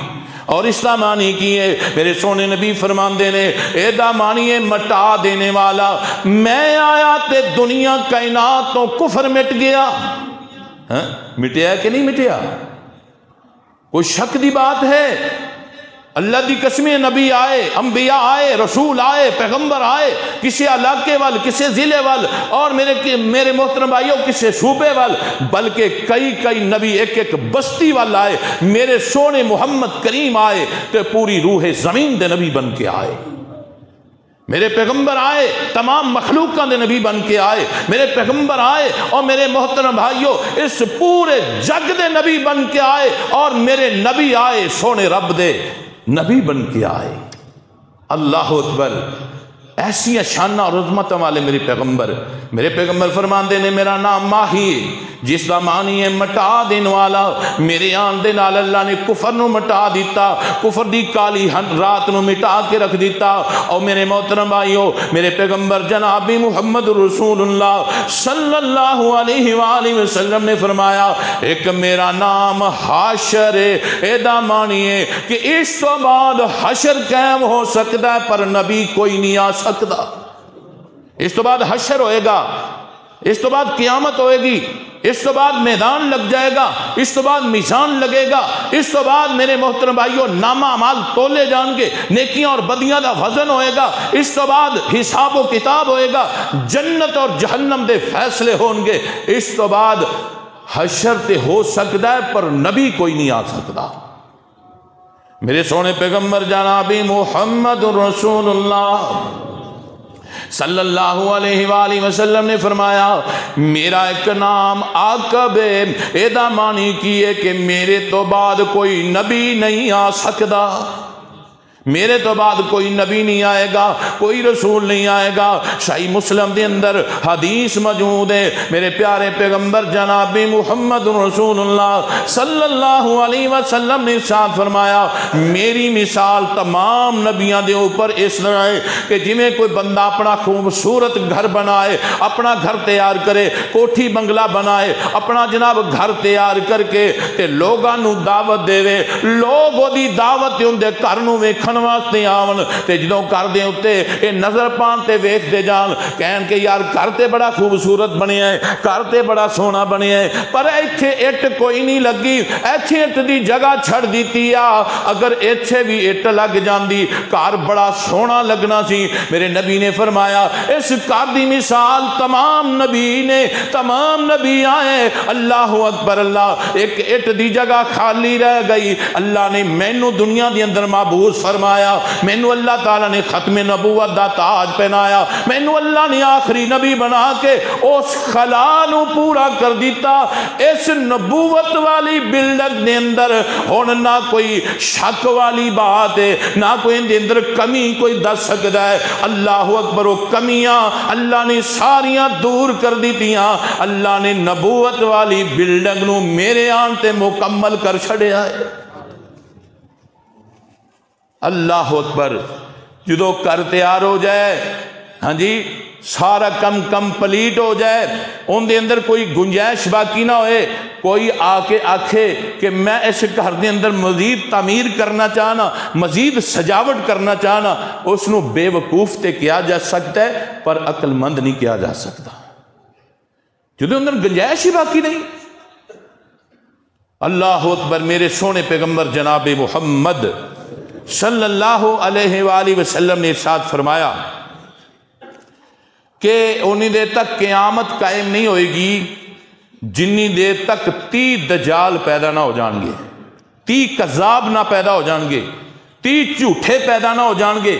[SPEAKER 1] اور اس کا معنی کی ہے میرے سونے نبی فرماندے نے، ایدہ معنی ہے مٹا دینے والا۔ میں آیا تے دنیا کائنات تو کفر مٹ گیا۔ مٹیا ہے کہ نہیں مٹیا؟ کوئی شک دی بات ہے؟ اللہ دی قسمیں نبی آئے، انبیاء آئے، رسول آئے، پیغمبر آئے، کسی علاقے وال، کسی ضلع وال، اور میرے محترم بھائیوں کسی صوبے وال، بلکہ کئی نبی ایک بستی وال آئے۔ میرے سونے محمد کریم آئے تو پوری روح زمین دے نبی بن کے آئے۔ میرے پیغمبر آئے تمام مخلوقاں دے نبی بن کے آئے۔ میرے پیغمبر آئے اور میرے محترم بھائیوں اس پورے جگ دے نبی بن کے آئے، اور میرے نبی آئے سونے رب دے نبی بن کے آئے۔ اللہ اکبر، ایسی شانہ اور عظمت والے میرے پیغمبر فرماندے نے میرا نام ماہی ہے جس دا معنی ہے مٹا دین والا۔ میرے آن دے نال اللہ نے کفر نو مٹا دیتا، کفر دی کالی رات نو مٹا کے رکھ دیتا۔ اور میرے محترم بھائیو میرے پیغمبر جناب محمد رسول اللہ صلی اللہ علیہ وآلہ وسلم نے فرمایا ایک میرا نام حاشر ہے، اے دا معنی ہے کہ اس تو بعد حشر قائم ہو سکتا ہے پر نبی کوئی نہیں آ سکتا۔ اس تو بعد حشر ہوئے گا، اس تو بعد قیامت ہوئے گی، اس تو بعد میدان لگ جائے گا، اس تو بعد میزان لگے گا، اس تو بعد میرے محترم بھائیوں نامہ اعمال تولے جان گے، نیکیاں اور بدیاں دا وزن ہوئے گا، اس تو بعد حساب و کتاب ہوئے گا، جنت اور جہنم دے فیصلے ہوں گے، اس تو بعد حشر تے ہو سکتا ہے پر نبی کوئی نہیں آ سکتا۔ میرے سونے پیغمبر جناب محمد رسول اللہ صلی اللہ علیہ وآلہ وسلم نے فرمایا میرا ایک نام عاقب ہے، ایدہ معنی کی ہے کہ میرے تو بعد کوئی نبی نہیں آ سکتا، میرے تو بعد کوئی نبی نہیں آئے گا، کوئی رسول نہیں آئے گا۔ صحیح مسلم دے اندر حدیث موجود ہے، میرے پیارے پیغمبر جناب محمد رسول اللہ صلی اللہ علیہ وسلم نے ارشاد فرمایا میری مثال تمام نبیاں دے اوپر اس طرح ہے کہ جویں کوئی بندہ اپنا خوبصورت گھر بنائے، اپنا گھر تیار کرے، کوٹھی بنگلہ بنائے، اپنا جناب گھر تیار کر کے تے لوگاں نو دعوت دے وے، لوگ او دی دعوت دے اندے گھر نو ویکھن واسطے آون تے جدوں کر دے اتے اے نظر پان تے ویکھ دے جان کہن کہ یار گھر تے بڑا خوبصورت بنیا ہے، گھر تے بڑا سونا بنیا ہے، پر ایتھے اٹ کوئی نہیں لگی، ایتھے اٹ دی جگہ چھڑ دیتی آ، اگر ایتھے بھی اٹ لگ جاندی گھر بڑا سونا لگنا سی۔ میرے نبی نے فرمایا اس گھر دی مثال تمام نبی آئے، اللہ اکبر اللہ، ایک اٹ دی جگہ خالی رہ گئی، اللہ نے مینوں دنیا دی اندر مابعوث فرمایا، مینوں اللہ تعالیٰ نے ختم نبوت دا تاج پہنایا، مینوں اللہ نے آخری نبی بنا کے اس خلا نو پورا کر دیتا۔ اس نبوت والی بلڈنگ دے اندر ہن نہ کوئی شک والی بات ہے، نہ کوئی اندر اندر کمی کوئی دس سکتا ہے۔ اللہ اکبر، وہ کمیاں اللہ نے ساریاں دور کر دیتیاں، اللہ نے نبوت والی بلڈنگ نو میرے آن تے مکمل کر چھڑیا ہے۔ اللہ اکبر، جدو کر تیار ہو جائے، ہاں جی سارا کم کمپلیٹ ہو جائے، ان دے اندر کوئی گنجائش باقی نہ ہوئے، کوئی آ کے آکھے کہ میں اس گھر دے اندر مزید تعمیر کرنا چاہنا، مزید سجاوٹ کرنا چاہنا، اس نو بے وقوف تے کیا جا سکتا ہے پر عقل مند نہیں کیا جا سکتا، جدو اندر گنجائش ہی باقی نہیں۔ اللہ اکبر، میرے سونے پیغمبر جناب محمد صلی اللہ علیہ وآلہ وسلم نے ارشاد فرمایا کہ انہی دیر تک قیامت قائم نہیں ہوئے گی جنی دیر تک 30 دجال پیدا نہ ہو جان گے، 30 کذاب نہ پیدا ہو جان گے، 30 جھوٹے پیدا نہ ہو جان گے۔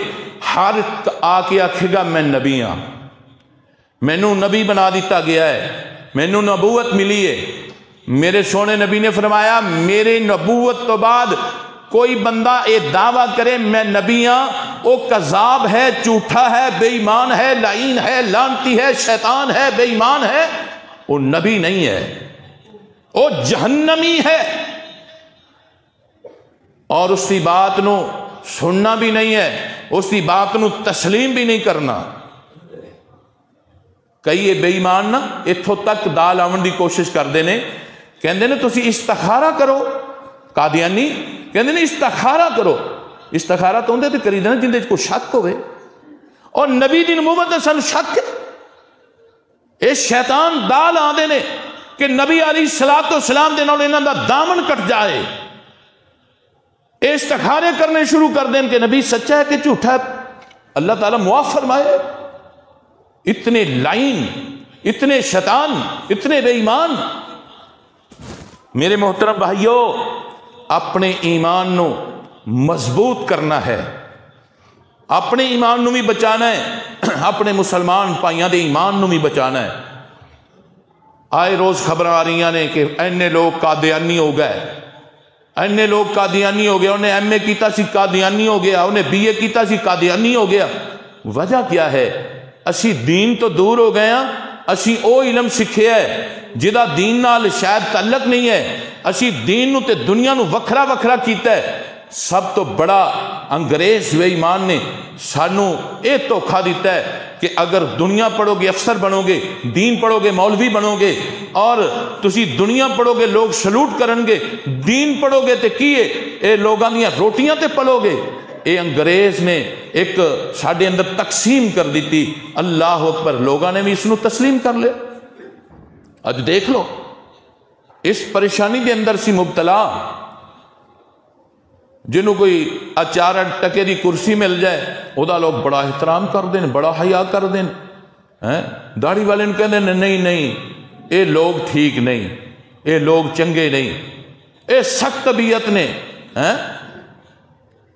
[SPEAKER 1] ہر آ کے آکھے گا میں نبی ہاں، مینوں نبی بنا دیتا گیا ہے، مینوں نبوت ملی ہے۔ میرے سونے نبی نے فرمایا میرے نبوت تو بعد کوئی بندہ یہ دعویٰ کرے میں نبی ہاں، وہ کذاب ہے، جھوٹا ہے، بے ایمان ہے، لعین ہے، لعنتی ہے، شیطان ہے، بے ایمان ہے، وہ نبی نہیں ہے، وہ جہنمی ہے، اور اس کی بات نو سننا بھی نہیں ہے، اس کی بات نو تسلیم بھی نہیں کرنا۔ کئی بے ایمان نا اتھوں تک دال آون دی کوشش کردے نے، کہندے نے تسی استخارہ کرو، قادیانی کہندے نے استخارہ کرو، استخارہ تو ہوندے تے کری دینا جندے کوئی شک ہوئے، اور نبی دی نبوت دے سن شک ہے۔ اے شیطان دال آندے نے کہ نبی علیہ السلام دے نال انہاں دا دامن کٹ جائے، استخارے کرنے شروع کر دیں کہ نبی سچا ہے کہ جھوٹا ہے، اللہ تعالیٰ معاف فرمائے۔ اتنے لائن، اتنے شیطان، اتنے بے ایمان۔ میرے محترم بھائیو، اپنے ایمان نو مضبوط کرنا ہے، اپنے ایمان نو بھی بچانا ہے، اپنے مسلمان پائیاں دے ایمان نو بھی بچانا ہے۔ آئے روز خبر آ رہی ہیں کہ اینے لوگ قادیانی ہو گئے، اینے لوگ قادیانی ہو گئے، انہیں ایم اے کیتا سی قادیانی ہو گیا، انہیں بی اے کیتا سی قادیانی ہو گیا۔ وجہ کیا ہے؟ اسی دین تو دور ہو گئے ہیں، اسی او علم سکھے ہے جدا دین نال شاید تعلق نہیں ہے، اسی دین نو تے دنیا نو وکھرا وکھرا کیتا ہے۔ سب تو بڑا انگریز بے ایمان نے سانو اے دھوکھا دیتا ہے کہ اگر دنیا پڑھو گے افسر بنو گے، دین پڑھو گے مولوی بنو گے، اور تسی دنیا پڑھو گے لوگ سلوٹ کرن گے، دین پڑھو گے تے کیے اے لوگاں دیاں روٹیاں تے پلو گے۔ اے انگریز نے ایک ساڈے اندر تقسیم کر دیتی۔ اللہ اکبر، لوگاں نے بھی اس نو تسلیم کر لے۔ اج دیکھ لو اس پریشانی دے اندر سی مبتلا، جنہوں کوئی 4 ٹکے دی کرسی مل جائے او دا لوگ بڑا احترام کر دیں، بڑا حیا کر دیں، داڑھی والے نے کہتے ہیں نہیں نہیں اے لوگ ٹھیک نہیں، اے لوگ چنگے نہیں، اے سخت طبیعت نے۔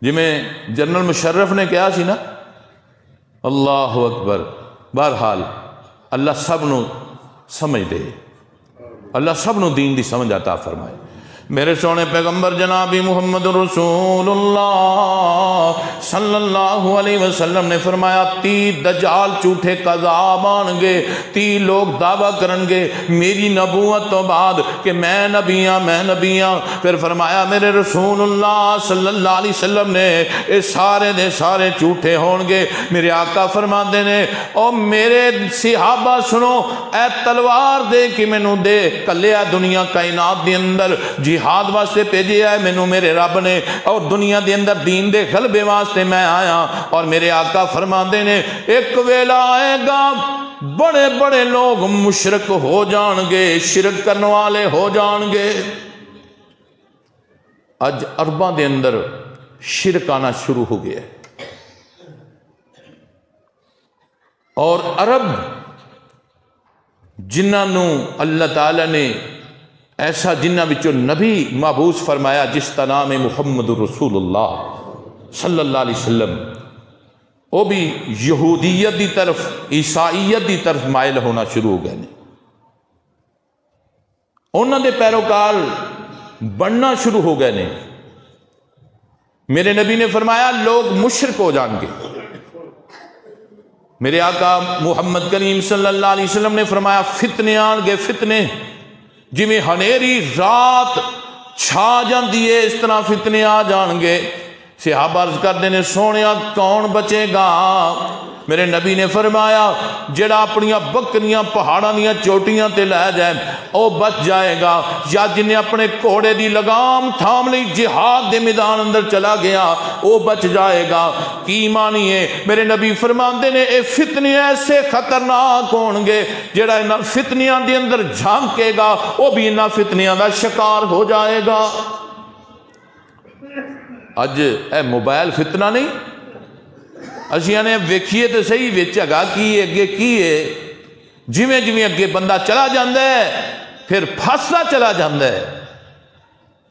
[SPEAKER 1] جی میں جنرل مشرف نے کہا سی نا، اللہ اکبر۔ بہرحال اللہ سب نو سمجھ دے، اللہ سب نو دین دی سمجھ عطا فرمائے۔ میرے سونے پیغمبر جناب محمد رسول اللہ صلی اللہ علیہ وسلم نے فرمایا 30 دجال جھوٹے قذاب آن گے، 30 لوگ دعویٰ کرن گے میری نبوت تو بعد کہ میں نبی ہاں میں نبی ہاں۔ پھر فرمایا میرے رسول اللہ صلی اللہ علیہ وسلم نے اے سارے دے سارے جھوٹے ہون گے۔ میرے آقا فرماندے نے او میرے صحابہ سنو، اے تلوار دے کہ مینوں دے، کلیا دنیا کائنات دے اندر جہاد واسطے بھیجیا ہے مینوں میرے رب نے، اور دنیا دے اندر دین دے غلبے واسطے میں آیا۔ اور میرے آقا فرماندے نے ایک ویلا آئے گا بڑے بڑے لوگ مشرک ہو جان گے، شرک کرنے والے ہو جان گے۔ اج عرباں دے اندر شرک آنا شروع ہو گیا، اور عرب جنہاں نو اللہ تعالی نے ایسا جنہ وچوں نبی مبعوث فرمایا جس کا نام ہے محمد رسول اللہ صلی اللہ علیہ وسلم، وہ بھی یہودیت دی طرف، عیسائیت دی طرف مائل ہونا شروع ہو گئے، انہاں دے پیروکار بننا شروع ہو گئے نے۔ میرے نبی نے فرمایا لوگ مشرک ہو جان گے۔ میرے آقا محمد کریم صلی اللہ علیہ وسلم نے فرمایا فتنے آن گے، فتنے جی میں ہنیری رات چھا جاندی ہے اس طرح فتنے آ جان گے۔ صحابہ عرض کردے نے سونیا کون بچے گا؟ میرے نبی نے فرمایا جڑا اپنیاں بکریاں پہاڑاں دیاں چوٹیاں تے لے جائے او بچ جائے گا، یا جنہیں اپنے گھوڑے دی لگام تھام لی جہاد دے میدان اندر چلا گیا او بچ جائے گا۔ کی مانی ہے؟ میرے نبی فرماندے نے اے فتنے ایسے خطرناک ہون گے جڑا انہاں فتنیاں دے اندر جھانکے گا او بھی انہاں فتنیاں دا شکار ہو جائے گا۔ اج اے موبائل فتنہ نہیں، اسیاں نے ویکھیے تو صحیح وچ اگا کی اگے کی ہے، جویں جویں اگے بندہ چلا جاندا ہے پھر پھسدا چلا جاندا ہے،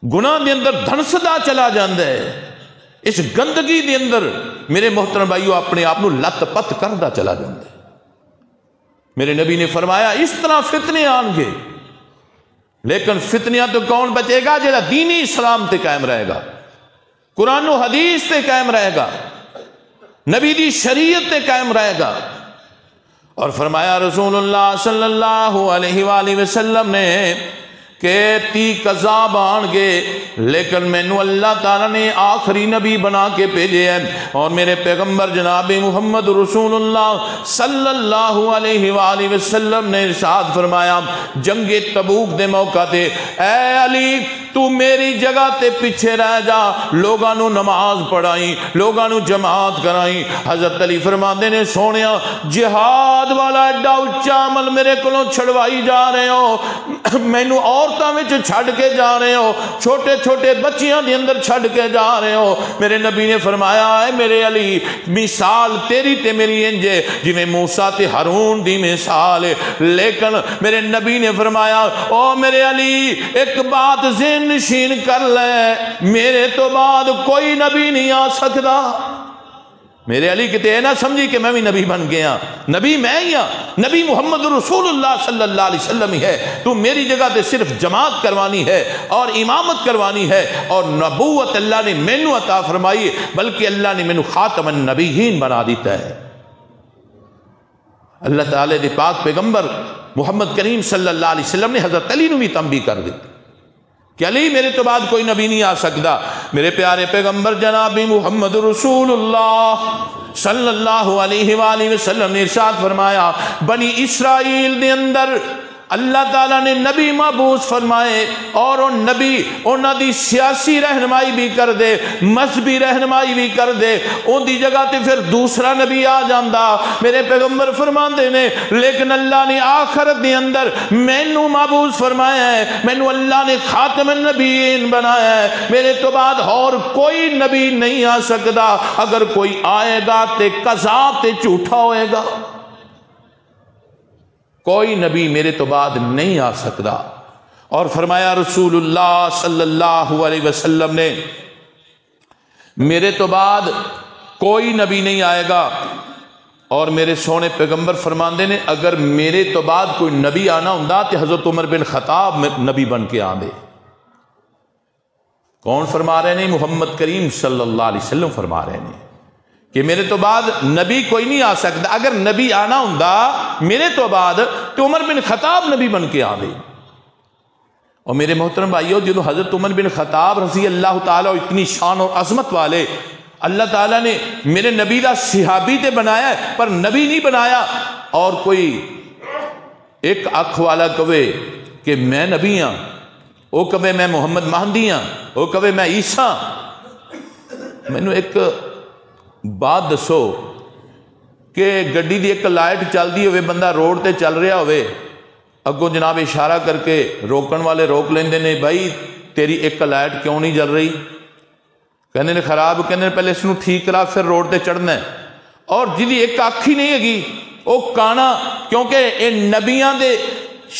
[SPEAKER 1] گناہ دے اندر دھنسدا چلا جاندا ہے، اس گندگی دے اندر میرے محترم بھائیو اپنے آپ نو لت پت کردا چلا جاندا ہے۔ میرے نبی نے فرمایا اس طرح فتنے آن گے، لیکن فتنیاں تو کون بچے گا؟ جڑا دینی اسلام تے قائم رہے گا، قرآن و حدیث تے قائم رہے گا، نبی دی شریعت تے قائم رہے گا۔ اور فرمایا رسول اللہ صلی اللہ علیہ وآلہ وسلم نے کہ 30 کذاب آن گے، لیکن مینوں اللہ تعالیٰ نے آخری نبی بنا کے بھیجے ہیں، اور میرے پیغمبر جناب محمد رسول اللہ صلی اللہ علیہ وآلہ وسلم نے ارشاد فرمایا جنگ تبوک دے موقع تے اے علی تو میری جگہ تے پیچھے رہ جا، لوگاں نو نماز پڑھائی، لوگاں نو جماعت کرائی۔ حضرت علی فرماندے نے سونیا جہاد والا ایڈا اچا عمل میرے کولوں چھڑوائی جا رہے ہو، مینوں عورتاں وچ چھڈ کے جا رہے ہو، چھوٹے چھوٹے بچیاں دے اندر چھڈ کے جا رہے ہو۔ میرے نبی نے فرمایا اے میرے علی مثال تیری تے میری انجے جویں موسیٰ تے ہارون دی مثال ہے، لیکن میرے نبی نے فرمایا او میرے علی ایک بات ذہن نشین کر لے، میرے تو بعد کوئی نبی نہیں آ سکتا۔ میرے علی کتے نہ سمجھی کہ میں بھی نبی بن گیا، نبی میں ہی ہاں، نبی محمد رسول اللہ صلی اللہ علیہ وسلم ہی ہے۔ تو میری جگہ تے صرف جماعت کروانی ہے اور امامت کروانی ہے، اور نبوت اللہ نے مینوں عطا فرمائی ہے، بلکہ اللہ نے مینوں خاتم النبیین بنا دیتا ہے۔ اللہ تعالی دے پاک پیغمبر محمد کریم صلی اللہ علیہ وسلم نے حضرت علی نو بھی تنبیہ کر دی کہ علی میرے تو بعد کوئی نبی نہیں آ سکتا۔ میرے پیارے پیغمبر جناب محمد رسول اللہ صلی اللہ علیہ وآلہ وسلم نے ارشاد فرمایا بنی اسرائیل دے اندر اللہ تعالیٰ نے نبی مبعوث فرمائے، اور ان نبی انہاں دی سیاسی رہنمائی بھی کر دے، مذہبی رہنمائی بھی کر دے، ان دی جگہ تے پھر دوسرا نبی آ جاندا۔ میرے پیغمبر فرماندے نے لیکن اللہ نے آخرت دے اندر مینوں مبعوث فرمایا ہے، مینوں اللہ نے خاتم النبیین بنایا ہے، میرے تو بعد اور کوئی نبی نہیں آ سکتا، اگر کوئی آئے گا تے کذاب تے جھوٹا ہوئے گا، کوئی نبی میرے تو بعد نہیں آ سکتا۔ اور فرمایا رسول اللہ صلی اللہ علیہ وسلم نے میرے تو بعد کوئی نبی نہیں آئے گا، اور میرے سونے پیغمبر فرماندے نے اگر میرے تو بعد کوئی نبی آنا ہوندا تو حضرت عمر بن خطاب نبی بن کے آندے۔ کون فرما رہے ہیں؟ محمد کریم صلی اللہ علیہ وسلم فرما رہے ہیں کہ میرے تو بعد نبی کوئی نہیں آ سکتا، اگر نبی آنا ہوندا میرے تو بعد تو عمر بن خطاب نبی بن کے آ گئی۔ اور میرے محترم بھائیو، جنہوں حضرت عمر بن خطاب رضی اللہ تعالیٰ اتنی شان اور عظمت والے، اللہ تعالیٰ نے میرے نبی دا صحابی تے بنایا ہے پر نبی نہیں بنایا۔ اور کوئی ایک اکھ والا کہے کہ میں نبی ہاں، وہ کہے میں محمد مہدی ہاں، وہ کہے میں عیسیٰ۔ مینوں ایک بات دسو کہ گڈی دی ایک لائٹ چلدی ہوئے، بندہ روڈ تے چل رہا ہوئے، اگوں جناب اشارہ کر کے روکن والے روک لیندے نے، بھائی تیری ایک لائٹ کیوں نہیں جل رہی؟ کہندے نے خراب، کہندے نے پہلے اس نو ٹھیک کرا پھر روڈ تے چڑھنا ہے۔ اور جدی ایک اکھ ہی نہیں ہے وہ کانا، کیونکہ یہ نبیاں دے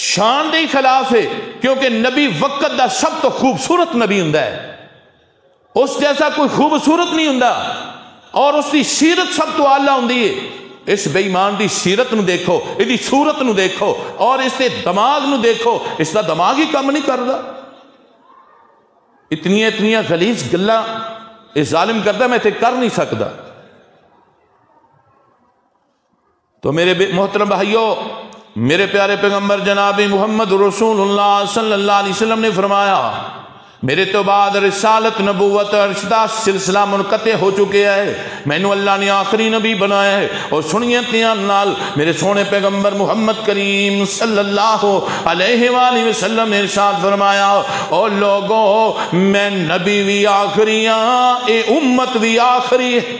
[SPEAKER 1] شان دے خلاف ہے، کیونکہ نبی وقت دا سب تو خوبصورت نبی ہوندا ہے، اس جیسا کوئی خوبصورت نہیں ہوندا، اور اس کی سیرت سب تو اعلیٰ ہوندی ہے۔ اس بے ایمان دی سیرت نو دیکھو، اس دی صورت نو دیکھو، اور اس دے دماغ نو دیکھو، اس دا دماغ ہی کم نہیں کردا۔ اتنی غلیظ گلاں اس ظالم کردا، میں تے کر نہیں سکدا۔ تو میرے محترم بھائیو، میرے پیارے پیغمبر جناب محمد رسول اللہ صلی اللہ علیہ وسلم نے فرمایا میرے تو بعد رسالت نبوت ارشدہ سلسلہ منقطع ہو چکے ہے، مینوں اللہ نے آخری نبی بنایا ہے۔ اور سنیے دھیان نال، میرے سونے پیغمبر محمد کریم صلی اللہ علیہ وآلہ وسلم نے ارشاد فرمایا او لوگو میں نبی بھی آخری ہاں، اے امت بھی آخری ہے،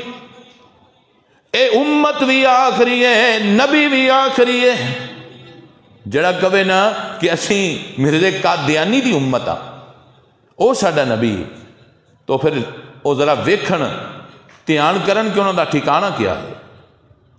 [SPEAKER 1] اے امت بھی آخری ہے، نبی بھی آخری ہے۔ جڑا کہے نا کہ اسی مرزا قادیانی دی امت آ، او ساڈا نبی، تو پھر او ذرا ویکھن دھیان کرن کہ انہاں دا ٹھکانہ کیا ہے،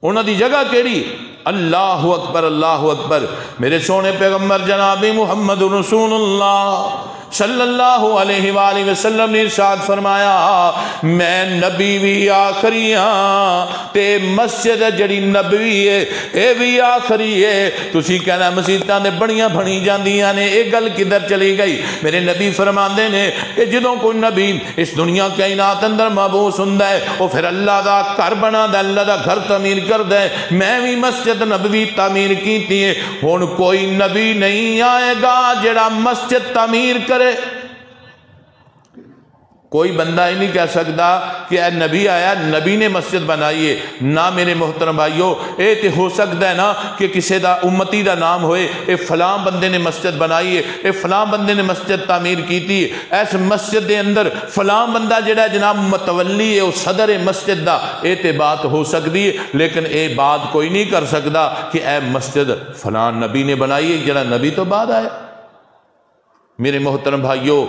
[SPEAKER 1] انہاں دی جگہ کیڑی؟ اللہ اکبر، اللہ اکبر۔ میرے سونے پیغمبر جناب محمد رسول اللہ صلی اللہ علیہ وآلہ وسلم نے ارشاد فرمایا میں نبی بھی آخری ہاں تے مسجد جڑی نبوی ہے اے بھی آخری ہے۔ تسی کہنا مسجداں تے بڑیاں بنی جاندیاں نے، اے گل کدھر چلی گئی؟ میرے نبی فرماندے نے کہ جدوں کوئی نبی اس دنیا کائنات اندر مبعوث ہوندا ہے وہ پھر اللہ دا گھر بنادا، اللہ دا گھر تعمیر کردا ہے۔ میں بھی مسجد نبوی تعمیر کیتی ہے، ہن کوئی نبی نہیں آئے گا جڑا مسجد تعمیر کرے۔ کوئی بندہ یہ نہیں کہہ سکتا کہ اے نبی آیا نبی نے مسجد بنائی ہے نہ میرے محترم بھائیو اے تے ہو سکتا ہے نا کہ کسی دا امتی دا نام ہوئے اے فلاں بندے نے مسجد بنائی ہے اے فلاں بندے نے مسجد تعمیر کیتی ہے ایس مسجد دے اندر فلاں بندہ جڑا جناب متولی ہے او صدر مسجد دا اے تے بات ہو سکتی ہے لیکن اے بات کوئی نہیں کر سکتا کہ اے مسجد فلاں نبی نے بنائی ہے جڑا نبی تو بعد آیا۔ میرے محترم بھائیو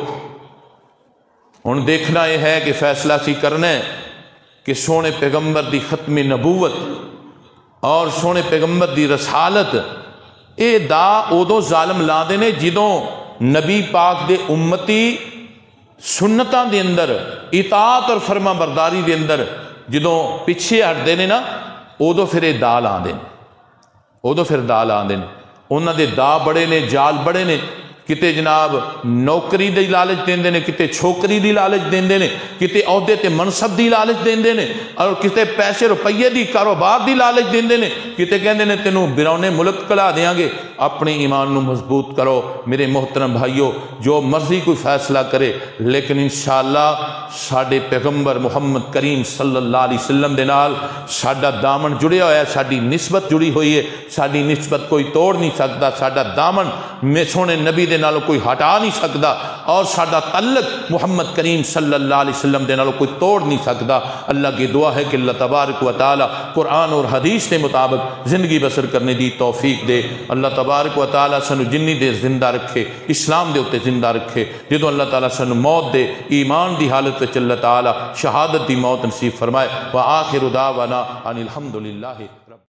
[SPEAKER 1] ہن دیکھنا یہ ہے کہ فیصلہ سی کرنا ہے کہ سونے پیغمبر دی ختم نبوت اور سونے پیغمبر دی رسالت اے دا ادو ظالم لا دینے جدوں نبی پاک دے امتی سنتاں دے اندر اطاعت اور فرما برداری دے اندر جدوں پیچھے ہٹ دینے نا ادو پھر یہ دا لا دینے ادو پھر دا لا دینے انہاں دے دا بڑے نے جال بڑے نے کتے جناب نوکری دی لالچ دیندے نے کتے چھوکری دی لالچ دیندے نے کتے عہدے تے منصب دی لالچ دیندے نے اور کتے پیسے روپیے دی کاروبار دی لالچ دیندے نے کتے کہندے نے تینوں بیرون ملک کلا دیاں گے۔ اپنے ایمان نو مضبوط کرو میرے محترم بھائیو جو مرضی کوئی فیصلہ کرے لیکن انشاءاللہ ساڈے پیغمبر محمد کریم صلی اللہ علیہ وسلم دے نال ساڈا دامن جڑیا ہوا ہے ساڈی نسبت جڑی ہوئی ہے ساڈی نسبت کوئی توڑ نہیں سکتا ساڈا دامن میں سونے نبی دے نالوں کوئی ہٹا نہیں سکتا اور ساڈا تعلق محمد کریم صلی اللہ علیہ وسلم دے نالوں کوئی توڑ نہیں سکتا۔ اللہ کی دعا ہے کہ اللہ تبارک و تعالی قرآن اور حدیث کے مطابق زندگی بسر کرنے دی توفیق دے۔ اللہ تبارک و تعالی سانو جنی دیر زندہ رکھے اسلام دے اتے زندہ رکھے جدو اللہ تعالی سانو موت دے ایمان دی حالت وچ اللہ تعالی شہادت دی موت نصیب فرمائے۔ وآخر دعوانا ان الحمدللہ